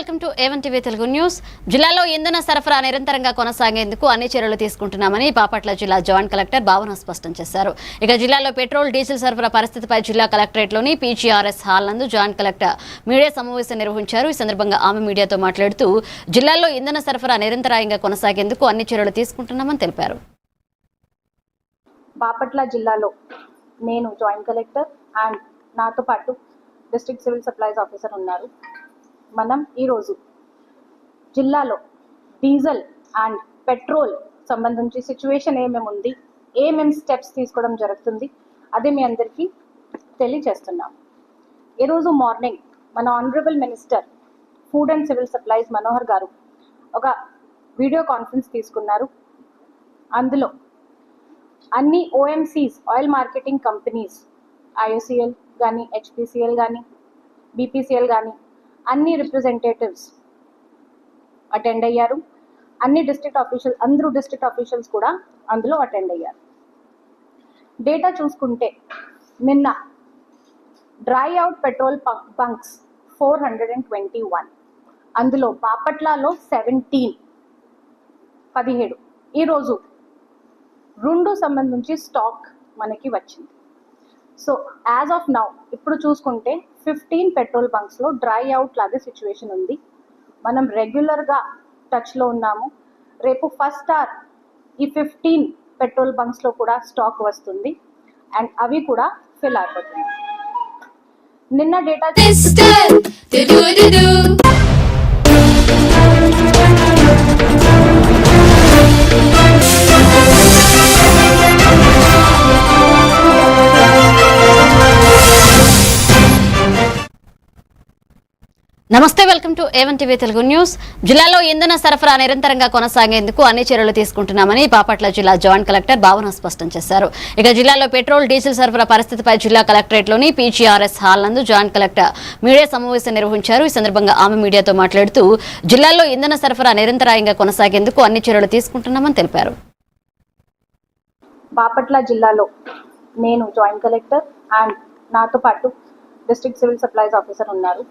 Welcome to A1 TV Telugu news. జిల్లాలో ఇంధన సరఫరా నిరంతరంగా కొనసాగేందుకు అన్ని చర్యలు తీసుకుంటున్నామని బాపట్ల జిల్లా జాయింట్ కలెక్టర్ భావన స్పష్టం చేశారు. ఇక జిల్లాలో పెట్రోల్ డీజిల్ సరఫరా పరిస్థితిపై జిల్లా కలెక్టరేట్లోని PGRS హాల్ నందు జాయింట్ కలెక్టర్ మీడియా సమావేశం నిర్వహించారు. ఈ సందర్భంగా ఆమె మీడియాతో మాట్లాడుతూ జిల్లాలో ఇంధన సరఫరా నిరంతరాయంగా కొనసాగేందుకు అన్ని చర్యలు తీసుకుంటున్నామని తెలిపారు. బాపట్ల జిల్లాలో నేను జాయింట్ కలెక్టర్ అండ్ నాతో పాటు డిస్ట్రిక్ట్ సివిల్ సప్లైస్ ఆఫీసర్ ఉన్నారు. మనం ఈరోజు జిల్లాలో డీజిల్ అండ్ పెట్రోల్ సంబంధించి సిచ్యువేషన్ ఏమేమి ఉంది, ఏమేమి స్టెప్స్ తీసుకోవడం జరుగుతుంది అదే మీ అందరికీ తెలియజేస్తున్నాం. ఈరోజు మార్నింగ్ మన honourable minister food and civil supplies Manohar గారు ఒక వీడియో కాన్ఫరెన్స్ తీసుకున్నారు. అందులో అన్ని OMCs oil marketing companies IOCL కానీ HPCL కానీ BPCL కానీ అన్ని రిప్రజెంటేటివ్స్ అటెండ్ అయ్యారు. అన్ని అందరూ డిస్ట్రిక్ట్ ఆఫీషియల్స్ కూడా అందులో అటెండ్ అయ్యారు. డేటా చూసుకుంటే నిన్న డ్రై అవుట్ పెట్రోల్ బంక్స్ 421, అందులో బాపట్లలో 17. ఈరోజు 2 సంబంధించి స్టాక్ మనకి వచ్చింది. సో యాజ్ ఆఫ్ నౌ ఇప్పుడు చూసుకుంటే 15 పెట్రోల్ బంక్స్లో డ్రై అవుట్ లాగే సిచ్యువేషన్ ఉంది. మనం రెగ్యులర్గా టచ్లో ఉన్నాము. రేపు ఫస్ట్ అవర్ ఈ 15 పెట్రోల్ బంక్స్లో కూడా స్టాక్ వస్తుంది అండ్ అవి కూడా ఫిల్ అయిపోతుంది. నిన్న డేటా నమస్తే, welcome to A1 TV Telugu news. జిల్లాలో ఇంధన సరఫరా నిరంతరంగా కొనసాగేందుకు అన్ని చర్యలు తీసుకుంటున్నామని బాపట్ల జిల్లా జాయింట్ కలెక్టర్ భావన స్పష్టం చేశారు. ఇక జిల్లాలో పెట్రోల్ డీజిల్ సరఫరా పరిస్థితిపై జిల్లా కలెక్టరేట్లోని PGRS హాల్ నందు జాయింట్ కలెక్టర్ మీడియా సమావేశం నిర్వహించారు. ఈ సందర్భంగా ఆమె మీడియాతో మాట్లాడుతూ జిల్లాలో ఇంధన సరఫరా నిరంతరాయంగా కొనసాగేందుకు అన్ని చర్యలు తీసుకుంటున్నామని తెలిపారు. బాపట్ల జిల్లాలో నేను జాయింట్ కలెక్టర్ అండ్ నాతో పాటు డిస్ట్రిక్ట్ సివిల్ సప్లైస్ ఆఫీసర్ ఉన్నారు.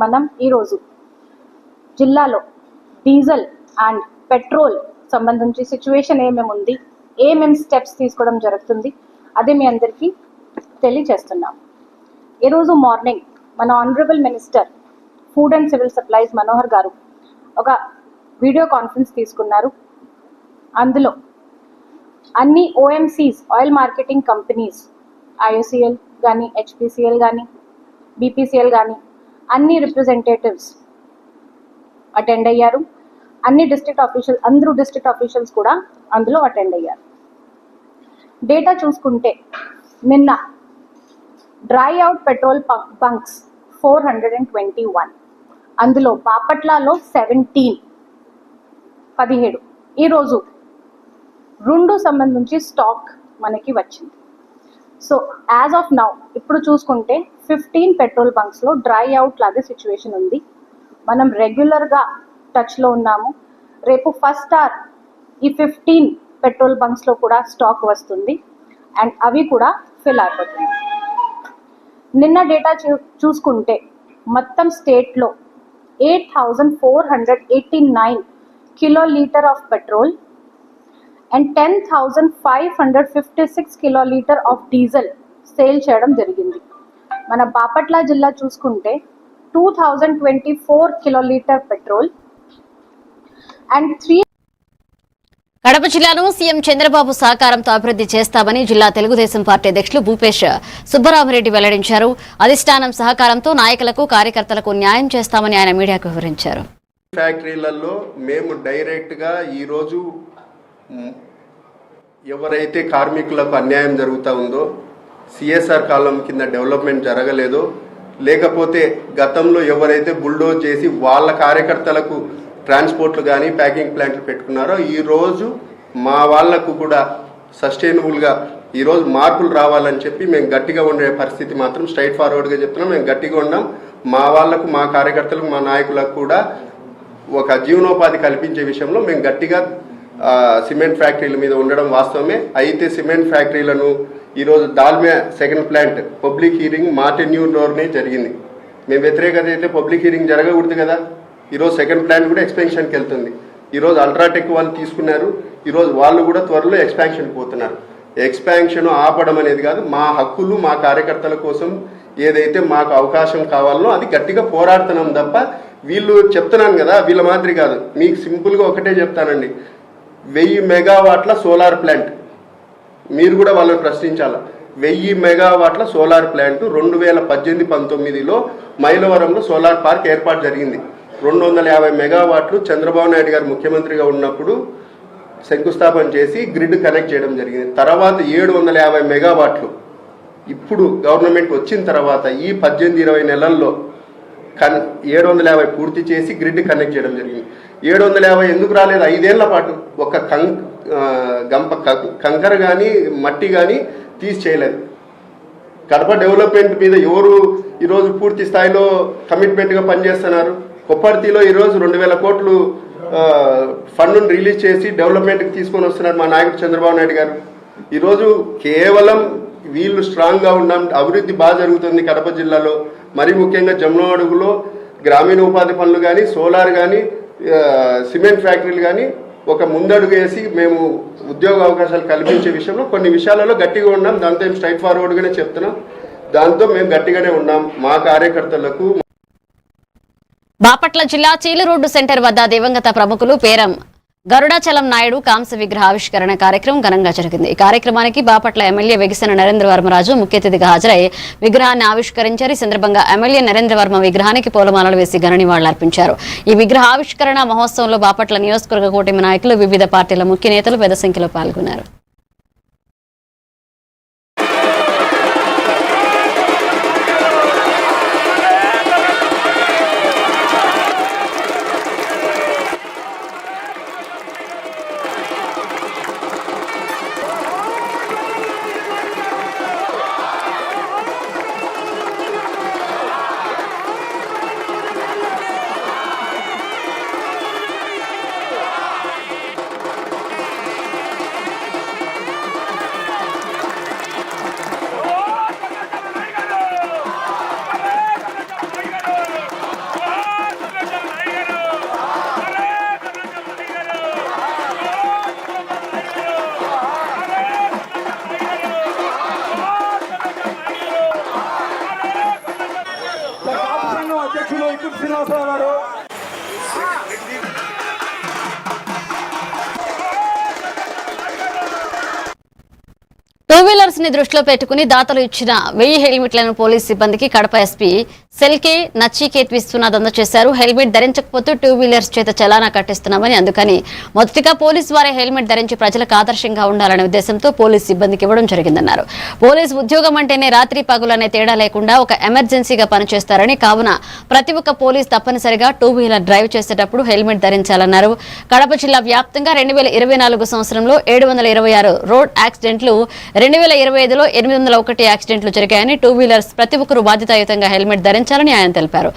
మనం ఈరోజు జిల్లాలో డీజిల్ అండ్ పెట్రోల్ సంబంధించి సిచ్యువేషన్ ఏమేమి ఉంది, ఏమేమి స్టెప్స్ తీసుకోవడం జరుగుతుంది అదే మీ అందరికీ తెలియజేస్తున్నాం. ఈరోజు మార్నింగ్ మన honourable minister food and civil supplies Manohar గారు ఒక వీడియో కాన్ఫరెన్స్ తీసుకున్నారు. అందులో అన్ని OMCs oil marketing companies IOCL కానీ HPCL కానీ BPCL కానీ అన్ని రిప్రజెంటేటివ్స్ అటెండ్ అయ్యారు. అందరూ డిస్ట్రిక్ట్ ఆఫీషియల్స్ కూడా అందులో అటెండ్ అయ్యారు. డేటా చూసుకుంటే నిన్న డ్రై అవుట్ పెట్రోల్ బంక్స్ 421, అందులో బాపట్లలో 17. ఈరోజు 2 సంబంధించి స్టాక్ మనకి వచ్చింది. సో యాజ్ ఆఫ్ నౌ ఇప్పుడు చూసుకుంటే 15 పెట్రోల్ బంక్స్లో డ్రై అవుట్ లాగే సిచ్యువేషన్ ఉంది. మనం రెగ్యులర్గా టచ్లో ఉన్నాము. రేపు ఫస్ట్ అవర్ ఈ 15 పెట్రోల్ బంక్స్లో కూడా స్టాక్ వస్తుంది అండ్ అవి కూడా ఫిల్ అయిపోతుంది. నిన్న డేటా చూసుకుంటే మొత్తం స్టేట్లో 8,489 kilolitre of petrol and 10,556 kilolitre of diesel sale చేయడం జరిగింది. మన బాపట్ల జిల్లా చూసుకుంటే 2,024 కిలోలీటర్ పెట్రోల్ అండ్ కడప జిల్లాను సీఎం చంద్రబాబు సహకారంతో అభివృద్ధి చేస్తామని జిల్లా తెలుగుదేశం పార్టీ అధ్యక్షులు భూపేష్ సుబ్బరామరెడ్డి వెల్లడించారు. అధిష్టానం సహకారంతో నాయకులకు కార్యకర్తలకు న్యాయం చేస్తామని ఆయన మీడియాకు వివరించారు. ఫ్యాక్టరీలలో మేము డైరెక్ట్గా ఈరోజు ఎవరైతే కార్మికులకు అన్యాయం జరుగుతూ ఉందో, CSR కాలం కింద డెవలప్మెంట్ జరగలేదో, లేకపోతే గతంలో ఎవరైతే బుల్డోజ్ చేసి వాళ్ళ కార్యకర్తలకు ట్రాన్స్పోర్ట్లు కానీ ప్యాకింగ్ ప్లాంట్లు పెట్టుకున్నారో ఈరోజు మా వాళ్లకు కూడా సస్టైనబుల్గా ఈరోజు మార్పులు రావాలని చెప్పి మేము గట్టిగా ఉండే పరిస్థితి మాత్రం స్ట్రైట్ ఫార్వర్డ్గా చెప్తున్నాం. మేము గట్టిగా ఉన్నాం. మా వాళ్లకు, మా కార్యకర్తలకు, మా నాయకులకు కూడా ఒక జీవనోపాధి కల్పించే విషయంలో మేము గట్టిగా సిమెంట్ ఫ్యాక్టరీల మీద ఉండడం వాస్తవమే. అయితే సిమెంట్ ఫ్యాక్టరీలను ఈరోజు Dalmia second plant public hearing మార్టిన్యూర్లోనే జరిగింది. మేము వ్యతిరేకత అయితే పబ్లిక్ హీరింగ్ జరగకూడదు కదా. ఈరోజు సెకండ్ ప్లాంట్ కూడా ఎక్స్పెన్షన్కి వెళ్తుంది. ఈరోజు అల్ట్రాటెక్ వాళ్ళు తీసుకున్నారు, ఈరోజు వాళ్ళు కూడా త్వరలో ఎక్స్పాన్షన్కి పోతున్నారు. ఎక్స్పాన్షన్ ఆపడం అనేది కాదు, మా హక్కులు మా కార్యకర్తల కోసం ఏదైతే మాకు అవకాశం కావాలనో అది గట్టిగా పోరాడుతున్నాం తప్ప వీళ్ళు చెప్తున్నాను కదా వీళ్ళ మాదిరి కాదు. మీకు సింపుల్గా ఒకటే చెప్తానండి, 1000 మెగావాట్ల సోలార్ ప్లాంట్ మీరు కూడా వాళ్ళని ప్రశ్నించాలి. 1000 మెగావాట్ల సోలార్ ప్లాంట్ 2018-19లో మైలవరంలో సోలార్ పార్క్ ఏర్పాటు జరిగింది. 250 మెగావాట్లు చంద్రబాబు నాయుడు గారు ముఖ్యమంత్రిగా ఉన్నప్పుడు శంకుస్థాపన చేసి గ్రిడ్ కనెక్ట్ చేయడం జరిగింది. తర్వాత 750 మెగావాట్లు ఇప్పుడు గవర్నమెంట్ వచ్చిన తర్వాత ఈ 18-20 నెలల్లో 750 పూర్తి చేసి గ్రిడ్ కనెక్ట్ చేయడం జరిగింది. 750 ఎందుకు రాలేదు? 5 ఏళ్ల పాటు ఒక కంకర కానీ మట్టి కానీ తీసి చేయలేదు. కడప డెవలప్మెంట్ మీద ఎవరు ఈరోజు పూర్తి స్థాయిలో కమిట్మెంట్గా పనిచేస్తున్నారు? కొప్పర్తిలో ఈరోజు 2000 కోట్లు ఫండ్ను రిలీజ్ చేసి డెవలప్మెంట్కి తీసుకొని వస్తున్నారు మా నాయకుడు చంద్రబాబు నాయుడు గారు. ఈరోజు కేవలం వీళ్ళు స్ట్రాంగ్గా ఉన్నాం, అభివృద్ధి బాగా జరుగుతుంది కడప జిల్లాలో. మరీ ముఖ్యంగా జమ్నోడుగులో గ్రామీణ ఉపాధి పనులు కానీ, సోలార్ కానీ, సిమెంట్ ఫ్యాక్టరీలు కానీ ఒక ముందడుగు వేసి మేము ఉద్యోగ అవకాశాలు కల్పించే విషయంలో కొన్ని విషయాలలో గట్టిగా ఉన్నాం. దాంతో ఏం స్ట్రైట్ ఫార్వర్డ్గానే చెప్తున్నాం, దాంతో మేము గట్టిగానే ఉన్నాం. మా కార్యకర్తలకు బాపట్ల జిల్లా చీలు రోడ్డు సెంటర్ వద్ద దివంగత ప్రముఖులు పేరం గరుడాచలం నాయుడు కాంస్య విగ్రహ ఆవిష్కరణ కార్యక్రమం ఘనంగా జరిగింది. ఈ కార్యక్రమానికి బాపట్ల ఎమ్మెల్యే వెగిసిన నరేంద్ర వర్మరాజు ముఖ్య అతిథిగా హాజరై విగ్రహాన్ని ఆవిష్కరించారు. ఈ సందర్భంగా ఎమ్మెల్యే నరేంద్ర వర్మ విగ్రహానికి పూలమాలలు వేసి ఘన నివాళులర్పించారు. ఈ విగ్రహ ఆవిష్కరణ మహోత్సవంలో బాపట్ల నియోజకవర్గ కూటమి నాయకులు, వివిధ పార్టీల ముఖ్య నేతలు పెద్ద సంఖ్యలో పాల్గొన్నారు. టూ వీలర్స్ ని దృష్టిలో పెట్టుకుని దాతలు ఇచ్చిన 1000 హెల్మెట్లను పోలీస్ సిబ్బందికి కడప ఎస్పీ సెల్కే నచ్చికేత్ విశ్వనాథ్ అందజేశారు. హెల్మెట్ ధరించకపోతే టూ వీలర్స్ చేత చలానా కట్టిస్తున్నామని, అందుకని మొదటిగా పోలీసు వారే హెల్మెట్ ధరించి ప్రజలకు ఆదర్శంగా ఉండాలనే ఉద్దేశంతో పోలీస్ సిబ్బందికి ఇవ్వడం జరిగిందన్నారు. పోలీస్ ఉద్యోగం అంటేనే రాత్రి పగులనే తేడా లేకుండా ఒక ఎమర్జెన్సీగా పనిచేస్తారని, కావున ప్రతి ఒక్క పోలీస్ తప్పనిసరిగా టూ వీలర్ డ్రైవ్ చేసేటప్పుడు హెల్మెట్ ధరించాలన్నారు. కడప జిల్లా వ్యాప్తంగా 2024 సంవత్సరంలో 726 రోడ్ యాక్సిడెంట్లు, 2025లో 801 యాక్సిడెంట్లు జరిగాయని, టూ వీలర్స్ ప్రతి ఒక్కరూ బాధ్యతాయుతంగా హెల్మెట్ ధరించాలని ఆయన తెలిపారు.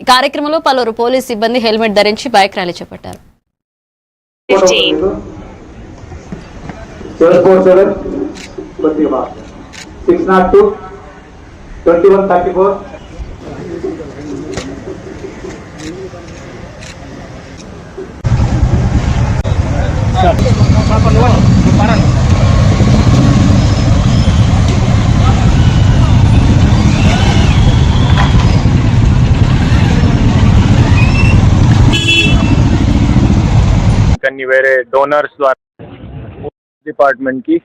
ఈ కార్యక్రమంలో పలువురు పోలీస్ సిబ్బంది హెల్మెట్ ధరించి బైక్ ర్యాలీ చేపట్టారు. 602, 2134. కానీ వేరే డోనర్స్ ద్వారా డిపార్ట్మెంట్ కి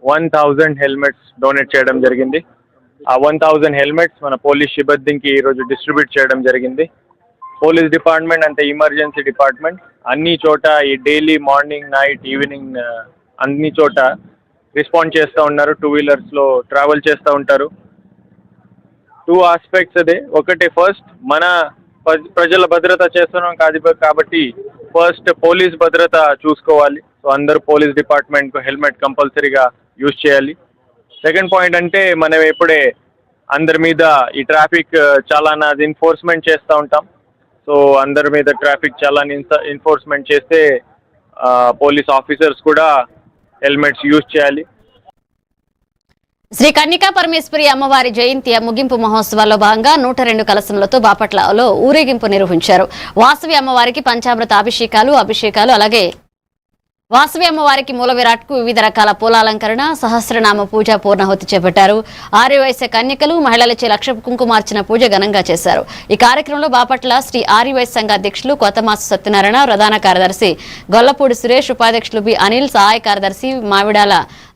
1000 హెల్మెట్స్ డొనేట్ చేయడం జరిగింది. ఆ 1000 హెల్మెట్స్ మన పోలీస్ సిబ్బందికి ఈరోజు డిస్ట్రిబ్యూట్ చేయడం జరిగింది. పోలీస్ డిపార్ట్మెంట్ అంటే ఎమర్జెన్సీ డిపార్ట్మెంట్ అన్ని చోట ఈ డైలీ మార్నింగ్, నైట్, ఈవినింగ్ అన్ని చోట రెస్పాండ్ చేస్తూ ఉన్నారు. టూ వీలర్స్లో ట్రావెల్ చేస్తూ ఉంటారు. 2 ఆస్పెక్ట్స్ అదే. ఒకటి, ఫస్ట్ మన ప్రజల భద్రత చేస్తున్నాం కాబట్టి ఫస్ట్ పోలీస్ భద్రత చూసుకోవాలి. సో అందరూ పోలీస్ డిపార్ట్మెంట్ హెల్మెట్ కంపల్సరీగా యూజ్ చేయాలి. సెకండ్ పాయింట్ అంటే మనం ఇప్పుడే అందరి మీద ఈ ట్రాఫిక్ చాలాన్ అది ఎన్ఫోర్స్మెంట్ చేస్తూ ఉంటాం. సో అందరి మీద ట్రాఫిక్ చాలాన్ ఎన్ఫోర్స్మెంట్ చేస్తే పోలీస్ ఆఫీసర్స్ కూడా హెల్మెట్స్ యూజ్ చేయాలి. శ్రీ కన్యకా పరమేశ్వరి అమ్మవారి జయంతి ముగింపు మహోత్సవాల్లో భాగంగా 102 కలశములతో బాపట్లలో ఊరేగింపు నిర్వహించారు. వాసవి అమ్మవారికి పంచామృత అభిషేకాలు అలాగే వాసవి అమ్మవారికి మూల విరాట్కు వివిధ రకాల పూలాలంకరణ, సహస్రనామ పూజ, పూర్ణాహుతి చేపట్టారు. ఆర్యవైశ్య కన్యకలు మహిళలచే లక్ష కుంకుమార్చన పూజ ఘనంగా చేశారు. ఈ కార్యక్రమంలో బాపట్ల శ్రీ ఆర్యవైశ్య సంఘ అధ్యక్షులు కొత్తమాసు సత్యనారాయణ, ప్రధాన కార్యదర్శి గొల్లపూడి సురేష్, ఉపాధ్యక్షులు బి అనిల్, సహాయ కార్యదర్శి మావిడాల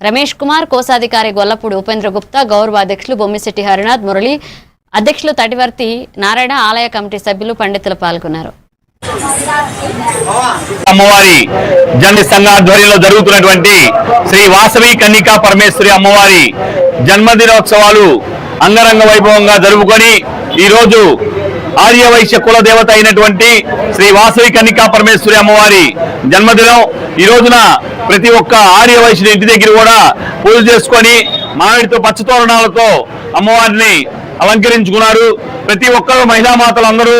రమేష్ కుమార్, కోశాధికారి గొల్లపూడి ఉపేంద్ర గుప్తా, గౌరవాధ్యక్షులు బొమ్మిశెట్టి హరినాథ్ మురళి, అధ్యక్షులు తటివర్తి నారాయణ, ఆలయ కమిటీ సభ్యులు, పండితులు పాల్గొన్నారు. అమ్మవారి జన్మ సంఘాధ్వర్యంలో జరుగుతున్నటువంటి శ్రీ వాసవి కన్యకా పరమేశ్వరి అమ్మవారి జన్మదినోత్సవాలు అంగరంగ వైభవంగా జరుపుకొని ఈరోజు ఆర్యవైశ్య కుల దేవత అయినటువంటి శ్రీ వాసవి కన్యకా పరమేశ్వరి అమ్మవారి జన్మదినం. ఈ రోజున ప్రతి ఒక్క ఆర్యవైశ్యుడి ఇంటి దగ్గర కూడా పూజ చేసుకొని మామిడితో పచ్చతోరణాలతో అమ్మవారిని అలంకరించుకున్నారు. ప్రతి ఒక్కరు మహిళామాతలు అందరూ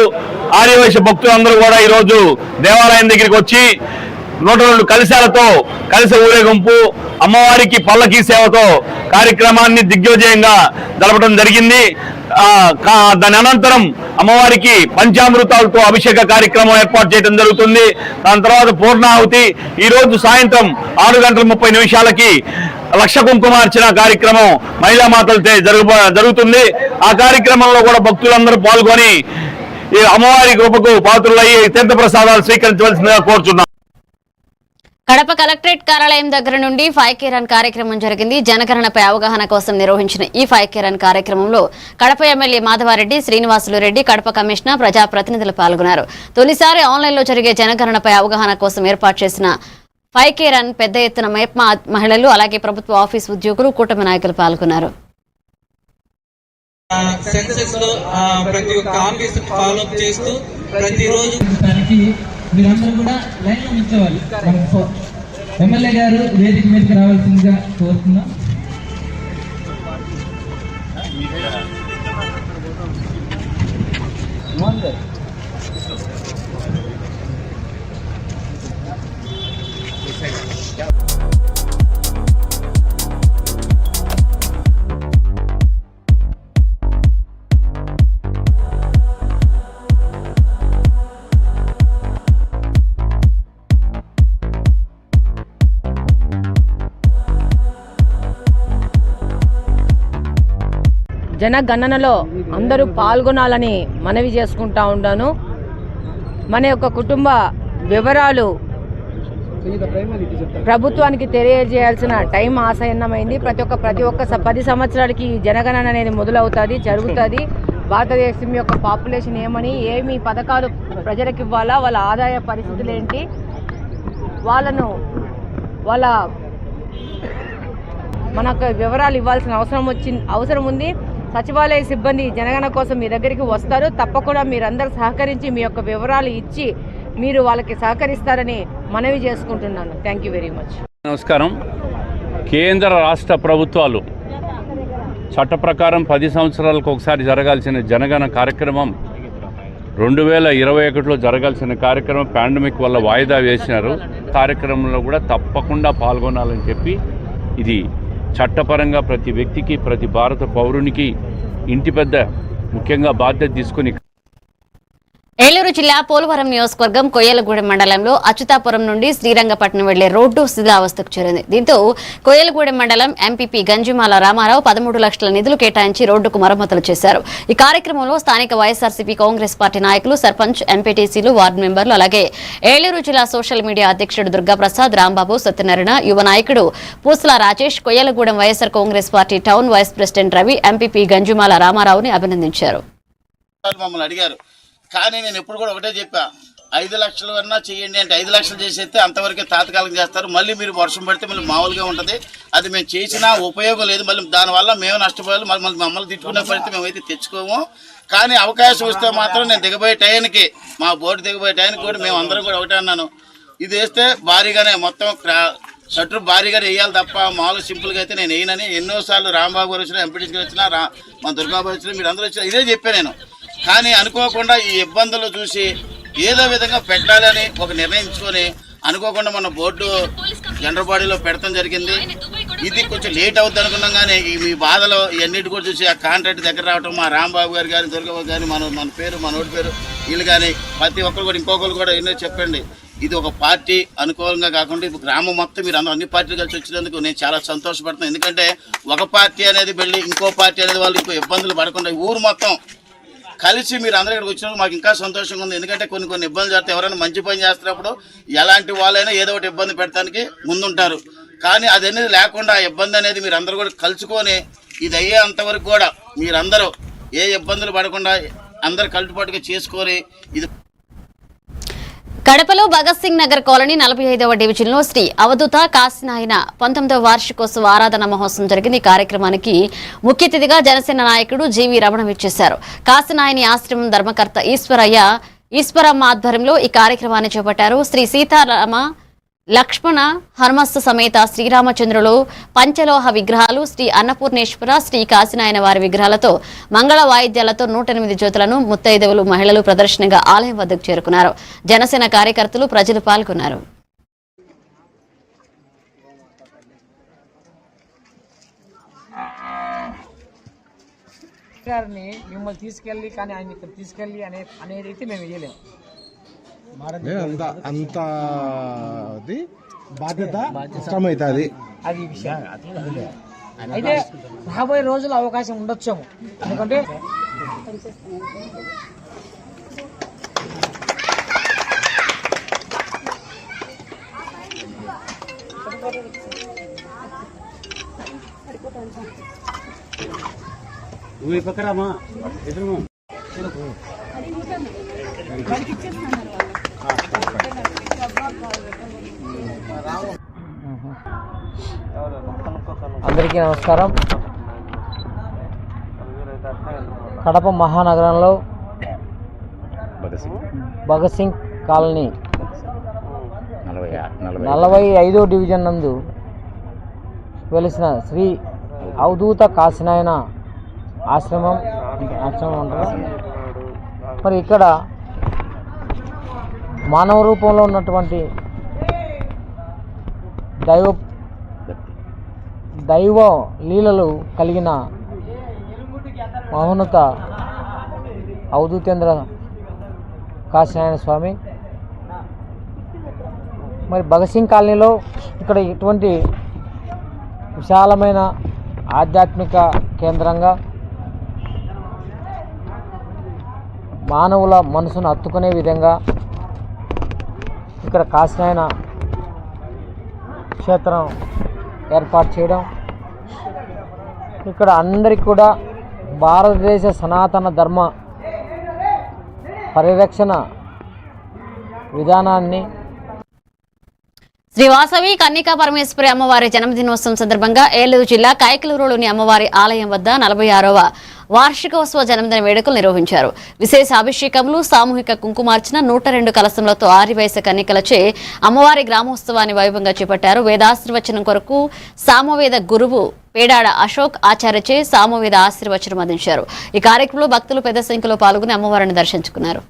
ఆర్యవైశ్య భక్తులందరూ కూడా ఈరోజు దేవాలయం దగ్గరికి వచ్చి 102 కలశాలతో కలశ ఊరేగింపు, అమ్మవారికి పల్లకీ సేవతో కార్యక్రమాన్ని దిగ్విజయంగా జరపడం జరిగింది. దాని అనంతరం అమ్మవారికి పంచామృతాలతో అభిషేక కార్యక్రమం ఏర్పాటు చేయడం జరుగుతుంది. దాని తర్వాత పూర్ణాహుతి ఈ రోజు సాయంత్రం 6:30 లక్ష కుంకుమార్చన కార్యక్రమం మహిళా మాతలతో జరుగుతుంది. ఆ కార్యక్రమంలో కూడా భక్తులందరూ పాల్గొని ఈ అమ్మవారి కృపకు పాత్రులయ్యి తీర్థప్రసాదాలు స్వీకరించవలసిందిగా కోరుచున్నాం. కడప కలెక్టరేట్ కార్యాలయం దగ్గర నుండి 5K రన్ కార్యక్రమం జరిగింది. జనగణనపై అవగాహన కోసం నిర్వహించిన ఈ 5K రన్ కార్యక్రమంలో కడప ఎమ్మెల్యే మాధవారెడ్డి, శ్రీనివాసులు రెడ్డి, కడప కమిషనర్, ప్రజాప్రతినిధులు పాల్గొన్నారు. తొలిసారి ఆన్లైన్లో జరిగే జనగణనపై అవగాహన కోసం ఏర్పాటు చేసిన 5K రన్ పెద్ద ఎత్తున మహిళలు అలాగే ప్రభుత్వ ఆఫీస్ ఉద్యోగులు, కూటమి నాయకులు పాల్గొన్నారు. సెన్సెస్ లో ప్రతి ఒక్క ఆఫీస్ ఫాలో అప్ చేస్తూ ప్రతిరోజు మీరందరూ కూడా లైన్ లో నిల్చోవాలి. ఎమ్మెల్యే గారు వేదిక మీదకి రావాల్సిందిగా కోరుతున్నాం. జనగణనలో అందరూ పాల్గొనాలని మనవి చేసుకుంటా ఉన్నాను. మన యొక్క కుటుంబ వివరాలు ప్రభుత్వానికి తెలియజేయాల్సిన టైం ఆసన్నమైంది. ప్రతి ఒక్క 10 సంవత్సరాలకి జనగణన అనేది మొదలవుతుంది, జరుగుతుంది. భారతదేశం యొక్క పాపులేషన్ ఏమి పథకాలు ప్రజలకు ఇవ్వాలా, వాళ్ళ ఆదాయ పరిస్థితులు ఏంటి, వాళ్ళ మనకు వివరాలు ఇవ్వాల్సిన అవసరం ఉంది. సచివాలయ సిబ్బంది జనగణన కోసం మీ దగ్గరికి వస్తారు. తప్పకుండా మీరందరూ సహకరించి మీ యొక్క వివరాలు ఇచ్చి మీరు వాళ్ళకి సహకరిస్తారని మనవి చేసుకుంటున్నాను. Thank you very much. నమస్కారం. కేంద్ర రాష్ట్ర ప్రభుత్వాలు చట్ట ప్రకారం 10 సంవత్సరాలకు ఒకసారి జరగాల్సిన జనగణన కార్యక్రమం 2021లో జరగాల్సిన కార్యక్రమం పాండమిక్ వల్ల వాయిదా వేసినారు. కార్యక్రమంలో కూడా తప్పకుండా పాల్గొనాలని చెప్పి ఇది చట్టపరంగా ప్రతి వ్యక్తికి, ప్రతి భారత పౌరునికి ఇంటి పెద్ద ముఖ్యంగా బాధ్యత తీసుకుని ఏలూరు జిల్లా పోలవరం నియోజకవర్గం కొయ్యలగూడెం మండలంలో అచ్యుతాపురం నుండి శ్రీరంగపట్నం వెళ్లే రోడ్డు శిథిలావస్థకు చేరింది. దీంతో కొయ్యలగూడెం మండలం ఎంపీపీ గంజిమాల రామారావు 13 లక్షల నిధులు కేటాయించి రోడ్డుకు మరమ్మతులు చేశారు. ఈ కార్యక్రమంలో స్థానిక వైఎస్ఆర్సీపీ కాంగ్రెస్ పార్టీ నాయకులు, సర్పంచ్, ఎంపీటీసీలు, వార్డు మెంబర్లు అలాగే ఏలూరు జిల్లా సోషల్ మీడియా అధ్యక్షుడు దుర్గాప్రసాద్, రాంబాబు, సత్యనారాయణ, యువ నాయకుడు Pusala Rajesh, Koyyalagudem YSR Congress party town vice president Ravi MPP Ganjimala రామారావుని అభినందించారు. కానీ నేను ఎప్పుడు కూడా ఒకటే చెప్పా, 5 లక్షలు అన్నా చేయండి అంటే 5 లక్షలు చేసేస్తే అంతవరకే తాత్కాలికం చేస్తారు. మళ్ళీ మీరు వర్షం పడితే మళ్ళీ మామూలుగా ఉంటుంది. అది మేము చేసినా ఉపయోగం లేదు. మళ్ళీ దానివల్ల మేము నష్టపోయాలి. మమ్మల్ని తిట్టుకునే పరిస్థితి మేమైతే తెచ్చుకోము. కానీ అవకాశం వస్తే మాత్రం నేను దిగబోయే టైంకి, మా బోర్డు దిగబోయే టైంకి కూడా మేము అందరం కూడా ఒకటే అన్నాను, ఇది వేస్తే భారీగానే మొత్తం షట్టర్ భారీగానే వేయాలి తప్ప మామూలు సింపుల్గా అయితే నేను వేయనని ఎన్నోసార్లు రాంబాబు గారు వచ్చినా, ఎంపీటీసీ వచ్చినా, మా దుర్గాబాబు వచ్చినా, మీరు అందరూ వచ్చినా ఇదే చెప్పాను నేను. కానీ అనుకోకుండా ఈ ఇబ్బందులు చూసి ఏదో విధంగా పెట్టాలని ఒక నిర్ణయించుకొని అనుకోకుండా మన బోర్డు జనరల్ బాడీలో పెడతాం జరిగింది. ఇది కొంచెం లేట్ అవుతుంది అనుకున్నాం, కానీ మీ బాధలో ఇవన్నిటి కూడా చూసి ఆ కాంట్రాక్ట్ దగ్గర రావటం, మా రాంబాబు గారు కానీ దుర్గబాబు కానీ మన పేరు మనోడి పేరు వీళ్ళు కానీ ప్రతి ఒక్కరు కూడా ఇంకొకరు కూడా ఎన్నో చెప్పండి. ఇది ఒక పార్టీ అనుకూలంగా కాకుండా ఇప్పుడు గ్రామం మొత్తం మీరు అందరూ అన్ని పార్టీలు కలిసి వచ్చినందుకు నేను చాలా సంతోషపడుతున్నాను. ఎందుకంటే ఒక పార్టీ అనేది వెళ్ళి ఇంకో పార్టీ అనేది వాళ్ళు ఇంకో ఇబ్బందులు పడకుండా ఊరు మొత్తం కలిసి మీరు అందరూ ఇక్కడికి వచ్చినప్పుడు మాకు ఇంకా సంతోషంగా ఉంది. ఎందుకంటే కొన్ని ఇబ్బందులు జరుగుతాయి. ఎవరైనా మంచి పని చేస్తున్నప్పుడు ఎలాంటి వాళ్ళైనా ఏదో ఒకటి ఇబ్బంది పెట్టడానికి ముందుంటారు, కానీ అది అనేది లేకుండా ఆ ఇబ్బంది అనేది మీరు అందరూ కూడా కలుసుకొని ఇది అయ్యేంతవరకు కూడా మీరందరూ ఏ ఇబ్బందులు పడకుండా అందరు కలుపుబాటుగా చేసుకొని ఇది. కడపలో భగత్ సింగ్ నగర్ కాలనీ 45వ డివిజన్లో శ్రీ అవధూత కాశీనాయన 19వ వార్షికోత్సవ ఆరాధన మహోత్సవం జరిగింది. ఈ కార్యక్రమానికి ముఖ్య అతిథిగా జనసేన నాయకుడు జీవీ రమణ విచ్చేశారు. కాశీనాయని ఆశ్రమం ధర్మకర్త ఈశ్వరమ్మ ఆధ్వర్యంలో ఈ కార్యక్రమాన్ని చేపట్టారు. శ్రీ సీతారామ లక్ష్మణ హనుమస్త సమేత శ్రీరామచంద్రులు పంచలోహ విగ్రహాలు, శ్రీ అన్నపూర్ణేశ్వర, శ్రీ కాశీనాయన వారి విగ్రహాలతో మంగళ వాయిద్యాలతో 108 జ్యోతులను ముత్తైదవులు మహిళలు ప్రదర్శనగా ఆలయం వద్దకు చేరుకున్నారు. జనసేన కార్యకర్తలు, ప్రజలు పాల్గొన్నారు. మిమ్మల్ని తీసుకెళ్ళి కానీ ఆయన ఇక్కడ తీసుకెళ్ళి అనేది అయితే మేము వేయలేము. అంత బాధ్యత కష్టమవుతుంది అది విషయం. అయితే రాబోయే రోజుల్లో అవకాశం ఉండొచ్చేమో, ఎందుకంటే పక్కరామా ఎదురు అందరికీ నమస్కారం. కడప మహానగరంలో భగత్ సింగ్ కాలనీ 45వ డివిజన్ నందు వెలిసిన శ్రీ అవధూత కాశీనాయన ఆశ్రమం అంటారు. మరి ఇక్కడ మానవ రూపంలో ఉన్నటువంటి దైవ లీలలు కలిగిన మహోన్నత అవధూతేంద్ర కాశీనారాయణ స్వామి. మరి భగత్ సింగ్ కాలనీలో ఇక్కడ ఇటువంటి విశాలమైన ఆధ్యాత్మిక కేంద్రంగా మానవుల మనసును హత్తుకునే విధంగా ఇక్కడ కాశీనాయన క్షేత్రం ఏర్పాటు చేయడం, ఇక్కడ అందరికీ కూడా భారతదేశ సనాతన ధర్మ పరిరక్షణ విధానాన్ని. శ్రీ వాసవి కన్నికా పరమేశ్వరి అమ్మవారి జన్మదినోత్సవం సందర్భంగా ఏలూరు జిల్లా కైకలూరులోని అమ్మవారి ఆలయం వద్ద 46వ వార్షికోత్సవ జన్మదిన వేడుకలు నిర్వహించారు. విశేష అభిషేకములు, సామూహిక కుంకుమార్చన, 102 కలశములతో ఆర్యవైశ్య కన్నికలచే అమ్మవారి గ్రామోత్సవాన్ని వైభవంగా చేపట్టారు. వేదాశీర్వచనం కొరకు సామవేద గురువు పేడాడ అశోక్ ఆచార్యచే సామవేద ఆశీర్వచనం అందించారు. ఈ కార్యక్రమంలో భక్తులు పెద్ద సంఖ్యలో పాల్గొని అమ్మవారిని దర్శించుకున్నారు.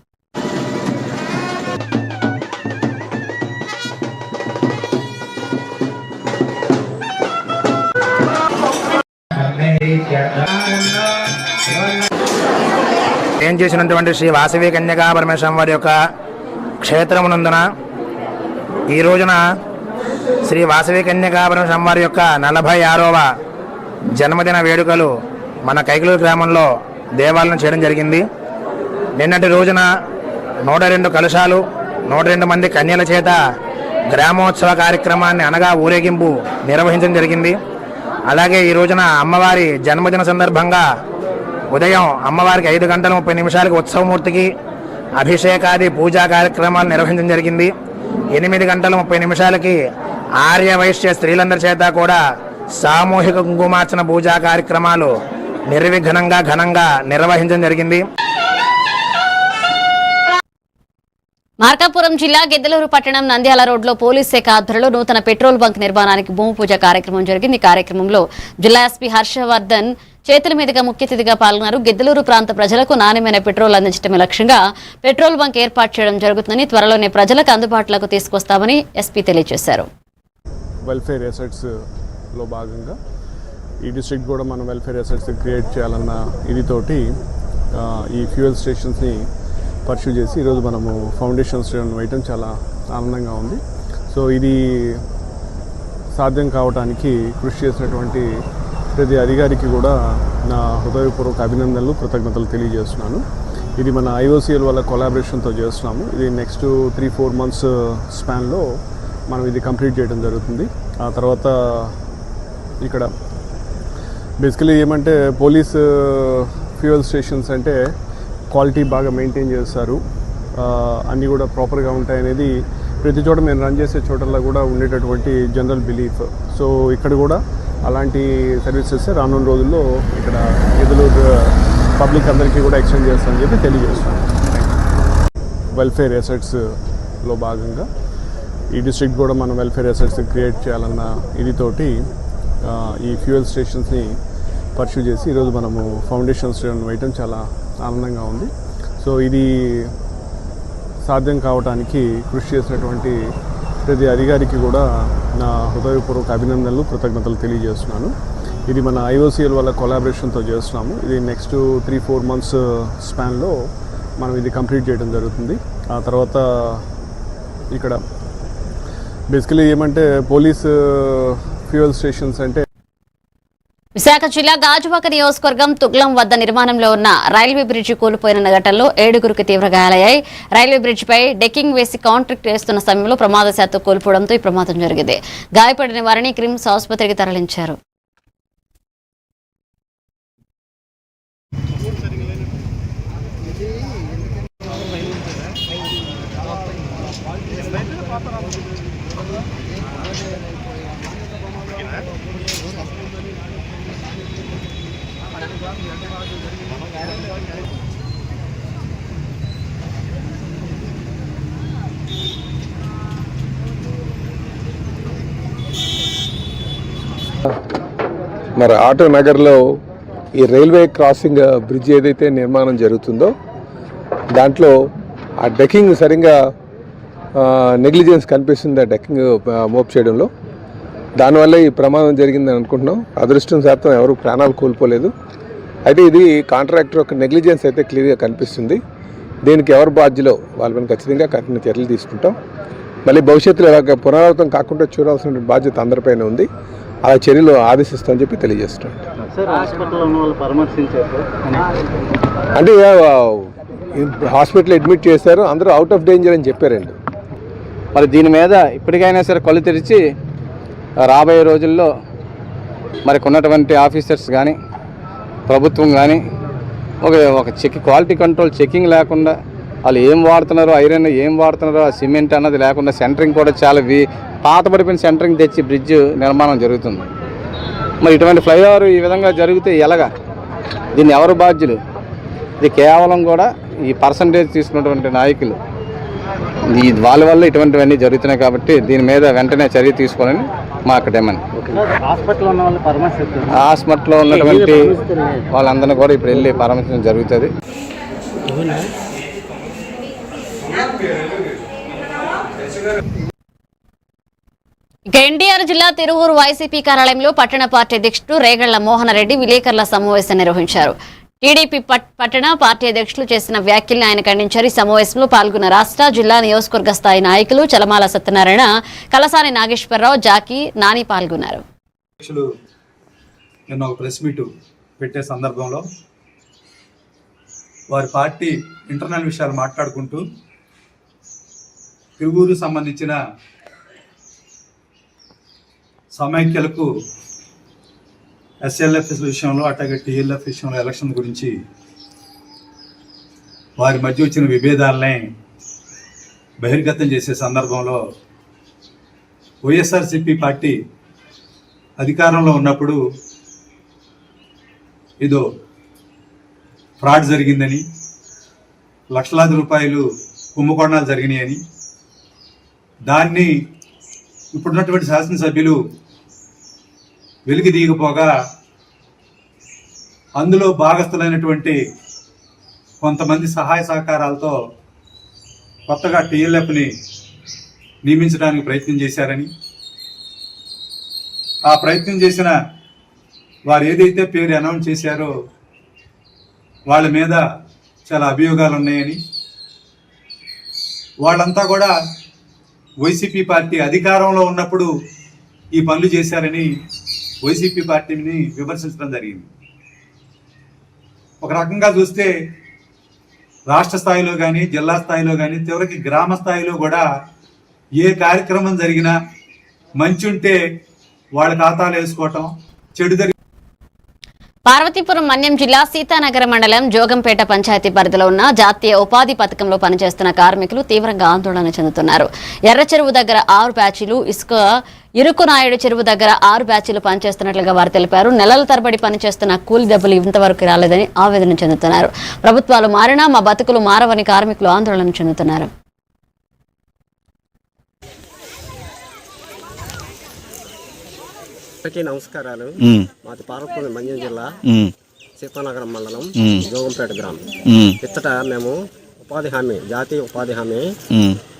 ఏం చేసినటువంటి శ్రీ వాసవి కన్యకా పరమేశ్వరం వారి యొక్క క్షేత్రమునందున ఈ రోజున శ్రీ వాసవి కన్యకా పరమేశ్వరం వారి యొక్క 46వ జన్మదిన వేడుకలు మన కైకలూరు గ్రామంలో దేవాలయం చేయడం జరిగింది. నిన్నటి రోజున 102 కలశాలు, 102 మంది కన్యల చేత గ్రామోత్సవ కార్యక్రమాన్ని అనగా ఊరేగింపు నిర్వహించడం జరిగింది. అలాగే ఈ రోజున అమ్మవారి జన్మదిన సందర్భంగా ఉదయం అమ్మవారికి 5 గంటల 30 నిమిషాలకి ఉత్సవమూర్తికి అభిషేకాది పూజా కార్యక్రమాలు నిర్వహించడం జరిగింది. 8 గంటల 30 నిమిషాలకి ఆర్య వైశ్య స్త్రీలందరి చేత కూడా సామూహిక కుంకుమార్చన పూజా కార్యక్రమాలు నిర్విఘ్నంగా ఘనంగా నిర్వహించడం జరిగింది. మార్కాపురం జిల్లా గిద్దలూరు పట్టణం నంద్యాల రోడ్లో పోలీస్ శాఖ ఆధ్వర్యంలో నూతన పెట్రోల్ బంక్ నిర్మాణానికి భూమి పూజ కార్యక్రమం జరిగింది. ఈ కార్యక్రమంలో జిల్లా ఎస్పీ హర్షవర్ధన్ చేతుల మీదుగా ముఖ్య అతిథిగా పాల్గొన్నారు. గిద్దలూరు ప్రాంత ప్రజలకు నాణ్యమైన పెట్రోల్ అందించడమే లక్ష్యంగా పెట్రోల్ బంక్ ఏర్పాటు చేయడం జరుగుతుందని, త్వరలోనే ప్రజలకు అందుబాటులోకి తీసుకొస్తామని ఎస్పీ తెలియజేశారు. వెల్ఫేర్ అసెట్స్ లో భాగంగా ఈ డిస్ట్రిక్ట్ కూడా మనం వెల్ఫేర్ అసెట్స్ క్రియేట్ చేయాలన్న ఇదితోటి ఈ ఫ్యూయల్ స్టేషన్స్ని పర్స్యూ చేసి ఈరోజు మనము ఫౌండేషన్ స్టోన్ వేయటం చాలా ఆనందంగా ఉంది. సో ఇది సాధ్యం కావడానికి కృషి చేసినటువంటి ప్రతి అధికారికి కూడా నా హృదయపూర్వక అభినందనలు, కృతజ్ఞతలు తెలియజేస్తున్నాను. ఇది మన IOCL వాళ్ళ కొలాబరేషన్తో చేస్తున్నాము. ఇది నెక్స్ట్ 3-4 months స్పాన్లో మనం ఇది కంప్లీట్ చేయడం జరుగుతుంది. ఆ తర్వాత ఇక్కడ బేసికలీ ఏమంటే పోలీస్ ఫ్యూయల్ స్టేషన్స్ అంటే క్వాలిటీ బాగా మెయింటైన్ చేస్తారు, అన్నీ కూడా ప్రాపర్గా ఉంటాయనేది ప్రతి చోట మేము రన్ చేసే చోటల్లో కూడా ఉండేటటువంటి జనరల్ బిలీఫ్. సో ఇక్కడ కూడా అలాంటి సర్వీసెస్ రానున్న రోజుల్లో ఇక్కడ ఎదులూరు పబ్లిక్ అందరికీ కూడా ఎక్స్టెండ్ చేస్తామని చెప్పి తెలియజేస్తాను. వెల్ఫేర్ అసెట్స్లో భాగంగా ఈ డిస్ట్రిక్ట్ కూడా మనం వెల్ఫేర్ అసెట్స్ క్రియేట్ చేయాలన్న ఇదితోటి ఈ ఫ్యూయల్ స్టేషన్స్ని పర్స్యూ చేసి ఈరోజు మనము ఫౌండేషన్ స్టోన్ వేయటం చాలా ఆనందంగా ఉంది. సో ఇది సాధ్యం కావడానికి కృషి చేసినటువంటి ప్రతి అధికారికి కూడా నా హృదయపూర్వక అభినందనలు, కృతజ్ఞతలు తెలియజేస్తున్నాను. ఇది మన IOCL వాళ్ళ కొలాబరేషన్తో చేస్తున్నాము. ఇది నెక్స్ట్ 3-4 months స్పాన్లో మనం ఇది కంప్లీట్ చేయడం జరుగుతుంది. ఆ తర్వాత ఇక్కడ బేసికలీ ఏమంటే పోలీస్ ఫ్యూయల్ స్టేషన్స్ అంటే విశాఖ జిల్లా గాజువాక నియోజకవర్గం తుగ్లం వద్ద నిర్మాణంలో ఉన్న రైల్వే బ్రిడ్జి కూలిపోయిన ఘటనలో 7గురికి తీవ్ర గాయాలయ్యాయి. రైల్వే బ్రిడ్జిపై డెక్కింగ్ వేసి కాంట్రాక్ట్ వేస్తున్న సమయంలో ప్రమాదశాత్తు కూలిపోవడంతో ఈ ప్రమాదం జరిగింది. గాయపడిన వారిని క్రిమ్స్ ఆసుపత్రికి తరలించారు. మరి ఆటో నగర్లో ఈ రైల్వే క్రాసింగ్ బ్రిడ్జ్ ఏదైతే నిర్మాణం జరుగుతుందో దాంట్లో ఆ డెక్కింగ్ సరిగ్గా నెగ్లిజెన్స్ కనిపిస్తుంది. ఆ డెక్కింగ్ మోప్ చేయడంలో దానివల్ల ఈ ప్రమాదం జరిగిందని అనుకుంటున్నాం. అదృష్టం శాతం ఎవరు ప్రాణాలు కోల్పోలేదు. అయితే ఇది కాంట్రాక్టర్ యొక్క నెగ్లిజెన్స్ అయితే క్లియర్గా కనిపిస్తుంది. దీనికి ఎవరు బాధ్యులో వాళ్ళ మీద ఖచ్చితంగా కఠిన చర్యలు తీసుకుంటాం. మళ్ళీ భవిష్యత్తులో ఇలాగ పునరావృతం కాకుండా చూడాల్సిన బాధ్యత అందరిపైన ఉంది. అలా చర్యలు ఆదేశిస్తామని చెప్పి తెలియజేస్తున్నాం. అంటే హాస్పిటల్ అడ్మిట్ చేశారు, అందరూ అవుట్ ఆఫ్ డేంజర్ అని చెప్పారండి. మరి దీని మీద ఇప్పటికైనా సరే కళ్ళు తెరిచి రాబోయే రోజుల్లో మరి ఉన్నటువంటి ఆఫీసర్స్ కానీ ప్రభుత్వం కానీ ఒక క్వాలిటీ కంట్రోల్ చెకింగ్ లేకుండా వాళ్ళు ఏం వాడుతున్నారో, ఐరన్ ఏం వాడుతున్నారో, ఆ సిమెంట్ అన్నది లేకుండా సెంటరింగ్ కూడా చాలా పాత పడిపోయిన సెంటరింగ్ తెచ్చి బ్రిడ్జ్ నిర్మాణం జరుగుతుంది. మరి ఇటువంటి ఫ్లైఓవర్ ఈ విధంగా జరిగితే ఎలాగా? దీన్ని ఎవరు బాధ్యులు? ఇది కేవలం కూడా ఈ పర్సంటేజ్ తీసుకున్నటువంటి నాయకులు వాళ్ళ వల్ల ఇటువంటివన్నీ జరుగుతున్నాయి. కాబట్టి దీని మీద వెంటనే చర్య తీసుకోవాలని మా డిమాండ్. హాస్పిటల్లో ఉన్నటువంటి వాళ్ళందరినీ కూడా ఇప్పుడు వెళ్ళి పరామర్శించడం జరుగుతుంది. ఇక ఎన్టీఆర్ జిల్లా తిరువూరు వైసీపీ కార్యాలయంలో పట్టణ పార్టీ అధ్యక్షుడు రేగళ్ల మోహనరెడ్డి విలేకరుల సమావేశం నిర్వహించారు. టీడీపీ పట్టణ పార్టీ అధ్యక్షులు చేసిన వ్యాఖ్యల్ని ఆయన ఖండించారు. ఈ సమావేశంలో పాల్గొన్న రాష్ట్ర జిల్లా నియోజకవర్గ స్థాయి నాయకులు చలమాల సత్యనారాయణ, కలసాని నాగేశ్వరరావు, జాకీ, నాని పాల్గొన్నారు. నిన్న ఒక ప్రెస్ మీట్ పెట్టే సందర్భంలో వారి పార్టీ ఇంటర్నల్ విషయాలు మాట్లాడుకుంటూ తిరువూరు సంబంధించిన సమైక్యలకు SLF విషయంలో అట్లాగే TLF విషయంలో ఎలక్షన్ గురించి వారి మధ్య వచ్చిన విభేదాలని బహిర్గతం చేసే సందర్భంలో వైఎస్ఆర్సీపీ పార్టీ అధికారంలో ఉన్నప్పుడు ఏదో ఫ్రాడ్ జరిగిందని, లక్షలాది రూపాయలు కుంభకోణాలు జరిగినాయని, దాన్ని ఇప్పుడున్నటువంటి శాసనసభ్యులు వెలికి దిగిపోగా అందులో భాగస్థులైనటువంటి కొంతమంది సహాయ సహకారాలతో కొత్తగా TLFని నియమించడానికి ప్రయత్నం చేశారని, ఆ ప్రయత్నం చేసిన వారు ఏదైతే పేరు అనౌన్స్ చేశారో వాళ్ళ మీద చాలా అభియోగాలు ఉన్నాయని, వాళ్ళంతా కూడా వైసీపీ పార్టీ అధికారంలో ఉన్నప్పుడు ఈ పనులు చేశారని వైసీపీ పార్టీని విమర్శించడం జరిగింది. ఒక రకంగా చూస్తే రాష్ట్ర స్థాయిలో కానీ జిల్లా స్థాయిలో కానీ చివరికి గ్రామ స్థాయిలో కూడా ఏ కార్యక్రమం జరిగినా మంచి ఉంటే వాళ్ళ ఖాతాలు వేసుకోవటం, చెడు జరిగి పార్వతీపురం మన్యం జిల్లా సీతానగర మండలం జోగంపేట పంచాయతీ పరిధిలో ఉన్న జాతీయ ఉపాధి పథకంలో పనిచేస్తున్న కార్మికులు తీవ్రంగా ఆందోళన చెందుతున్నారు. ఎర్ర చెరువు దగ్గర 6 బ్యాచీలు, ఇరుకునాయుడు చెరువు దగ్గర 6 బ్యాచీలు పనిచేస్తున్నట్లుగా వారు తెలిపారు. నెలల తరబడి పనిచేస్తున్న కూలి డబ్బులు ఇంతవరకు రాలేదని ఆవేదన చెందుతున్నారు. ప్రభుత్వాలు మారినా మా బతుకులు మారవని కార్మికులు ఆందోళన చెందుతున్నారు. నమస్కారాలు. మాది పార్వతీపురం మన్యం జిల్లా సీతానగరం మండలం జోగంపేట గ్రామం. ఇచ్చట మేము ఉపాధి హామీ, జాతీయ ఉపాధి హామీ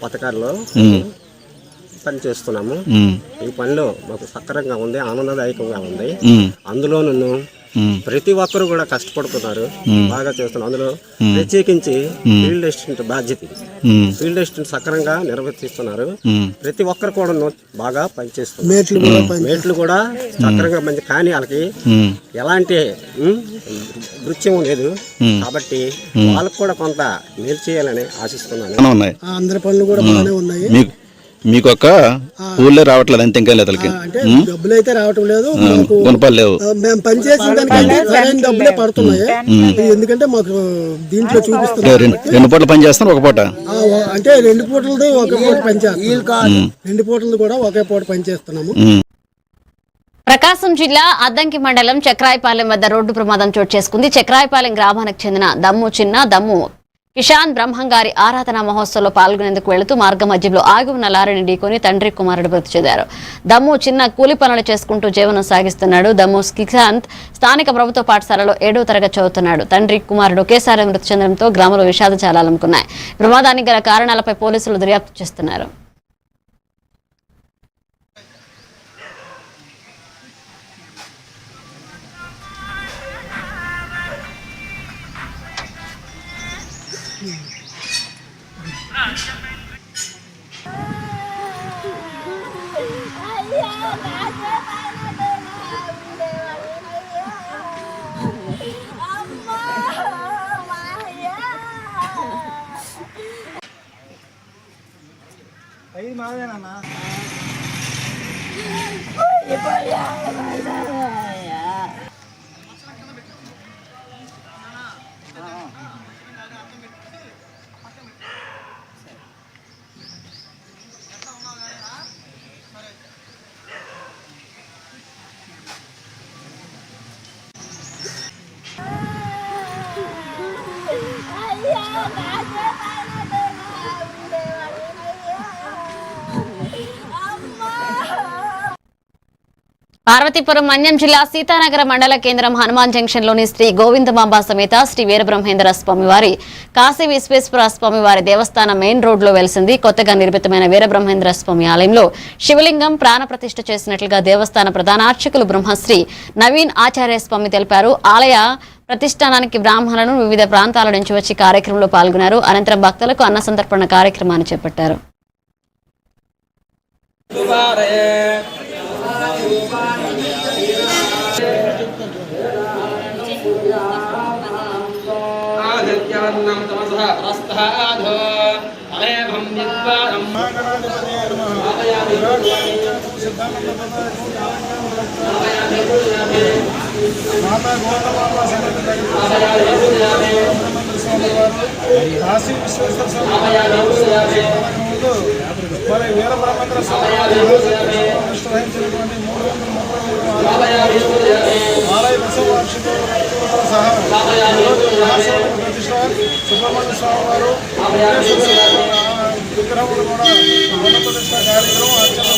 పథకాల్లో పనిచేస్తున్నాము. ఈ పనిలో మాకు సక్రమంగా ఉంది, ఆనందదాయకంగా ఉంది. అందులో నన్ను ప్రతి ఒక్కరు కూడా కష్టపడుతున్నారు, బాగా చేస్తున్నారు. అందులో ప్రత్యేకించి ఫీల్డ్ అసిస్టెంట్ బాధ్యత, ఫీల్డ్ అసిస్టెంట్ సక్రమంగా నిర్వర్తిస్తున్నారు. ప్రతి ఒక్కరు కూడా బాగా పనిచేస్తున్నారు. మేట్లు కూడా సక్రమంగా పని, కానీ వాళ్ళకి ఎలాంటి నృత్యం లేదు. కాబట్టి వాళ్ళకు కూడా కొంత మేలు చేయాలని ఆశిస్తున్నాను. అందరి పనులు కూడా బాగానే ఉన్నాయి. మీకు ఒక ఊళ్ళో రావట్లేదు అంతే, ఇంకా లేదు. డబ్బులు అయితే రావటం లేదు, లేవు. మేము పనిచేసిన దానికంటే సరైన డబ్బులే పడుతున్నాయి. ఎందుకంటే మాకు దీంట్లో చూపిస్తున్నారు 2 పూటలు పని చేస్తాను, 1 పూట అంటే 2 పూటలది 1 పూట పనిచేస్తాం. 2 పూటలు కూడా ఒకే పూట పనిచేస్తున్నాము. ప్రకాశం జిల్లా అద్దంకి మండలం చక్రాయపాలెం వద్ద రోడ్డు ప్రమాదం చోటు చేసుకుంది. చక్రాయపాలెం గ్రామానికి చెందిన దమ్ము చిన్న, దమ్ము కిషాన్ బ్రహ్మంగారి ఆరాధన మహోత్సవంలో పాల్గొనేందుకు వెళుతూ మార్గ మధ్యలో ఆగి ఉన్న లారీని ఢీకొని తండ్రి కుమారుడు మృతి చెందారు. దమ్ము చిన్న కూలి పనులు చేసుకుంటూ జీవనం సాగిస్తున్నాడు. దమ్ము కిషాన్ స్థానిక ప్రభుత్వ పాఠశాలలో 7వ తరగతి చదువుతున్నాడు. తండ్రి కుమారుడు ఒకేసారి మృతి చెందడంతో గ్రామంలో విషాద ఛాయలనుకున్నాయి. ప్రమాదానికి గల కారణాలపై పోలీసులు దర్యాప్తు చేస్తున్నారు. పార్వతీపురం మన్యం జిల్లా సీతానగర మండల కేంద్రం హనుమాన్ జంక్షన్ లోని శ్రీ గోవిందమాంబ సమేత శ్రీ వీరబ్రహ్మేంద్ర స్వామివారి కాశీ విశ్వేశ్వర స్వామివారి దేవస్థానం మెయిన్ రోడ్ లో వెలిసింది. కొత్తగా నిర్మితమైన వీరబ్రహ్మేంద్ర స్వామి ఆలయంలో శివలింగం ప్రాణప్రతిష్ఠ చేసినట్లుగా దేవస్థాన ప్రధాన అర్చకులు బ్రహ్మశ్రీ నవీన్ ఆచార్య స్వామి తెలిపారు. ఆలయ ప్రతిష్ఠానానికి బ్రాహ్మణులను వివిధ ప్రాంతాల నుంచి వచ్చి కార్యక్రమంలో పాల్గొన్నారు. అనంతరం భక్తులకు అన్న సంతర్పణ కార్యక్రమాన్ని చేపట్టారు. కాశీ విశ్వేశ్వర స్వామి మరి వీరబ్రహ్మేంద్ర స్వామి వహించినటువంటి 333 ఆలయ దశ వార్షికోత్సవ సహా ప్రతిష్ట సుబ్రహ్మణ్య స్వామి వారు విగ్రహములు కూడా ప్రతిష్ట కార్యక్రమం అత్యంత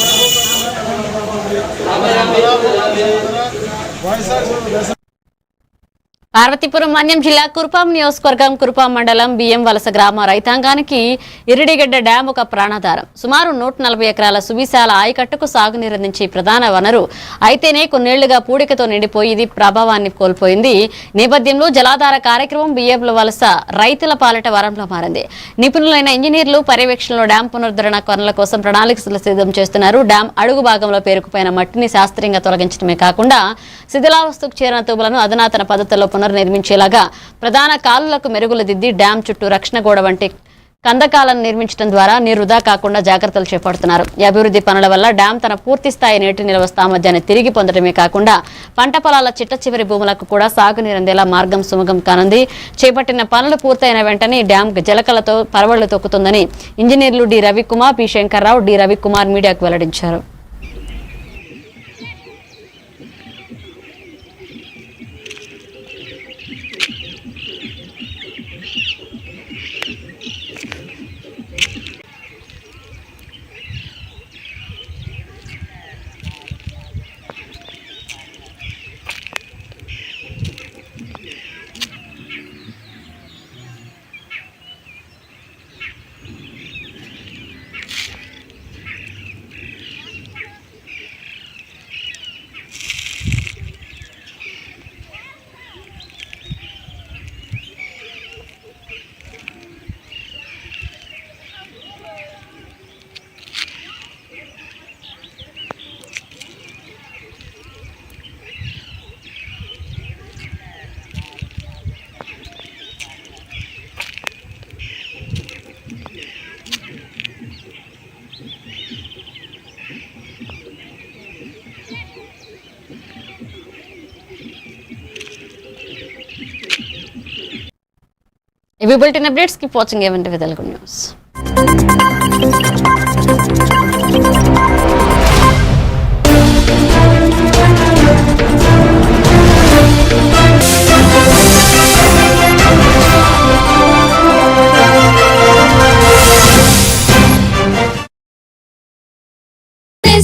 వైశాఖ దశ పార్వతీపురం మన్యం జిల్లా కురుపాం నియోజకవర్గం కురుపాం మండలం బియ్యం వలస గ్రామ రైతాంగానికి ఇరిడిగడ్డ డ్యాం ఒక ప్రాణాధారం. సుమారు 140 ఎకరాల సువిశాల ఆయకట్టుకు సాగునీరు అందించే ప్రధాన వనరు అయితేనే కొన్నేళ్లుగా పూడికతో నిండిపోయి ఇది ప్రభావాన్ని కోల్పోయింది. నేపథ్యంలో జలాధార కార్యక్రమం బియ్యం వలస రైతుల పాలిట వరంలో మారింది. నిపుణులైన ఇంజనీర్లు పర్యవేక్షణలో డ్యాం పునరుద్ధరణ పనుల కోసం ప్రణాళికలు సిద్ధం చేస్తున్నారు. డ్యాం అడుగు భాగంలో పేరుకుపోయిన మట్టిని శాస్త్రీయంగా తొలగించడమే కాకుండా శిథిలావస్థకు చేరిన తూబులను అధునాతన పద్ధతుల్లో నిర్మించేలాగా ప్రధాన కాలువలకు మెరుగులు దిద్ది డ్యాం చుట్టూ రక్షణ గోడ వంటి కందకాలను నిర్మించడం ద్వారా నీరు వృధా కాకుండా జాగ్రత్తలు చేపడుతున్నారు. ఈ అభివృద్ధి పనుల వల్ల డ్యాం తన పూర్తి స్థాయి నీటి నిల్వ సామర్థ్యాన్ని తిరిగి పొందడమే కాకుండా పంట పొలాల చిట్ట చివరి భూములకు కూడా సాగునీరు అందేలా మార్గం సుముఖం కానుంది. చేపట్టిన పనులు పూర్తయిన వెంటనే డ్యాం జలకలతో పరవళ్లు తొక్కుతుందని ఇంజనీర్లు D Ravikumar, P Shankarrao, D Ravikumar మీడియాకు వెల్లడించారు. ఇవి bulletin updates. Keep watching A one TV Telugu news.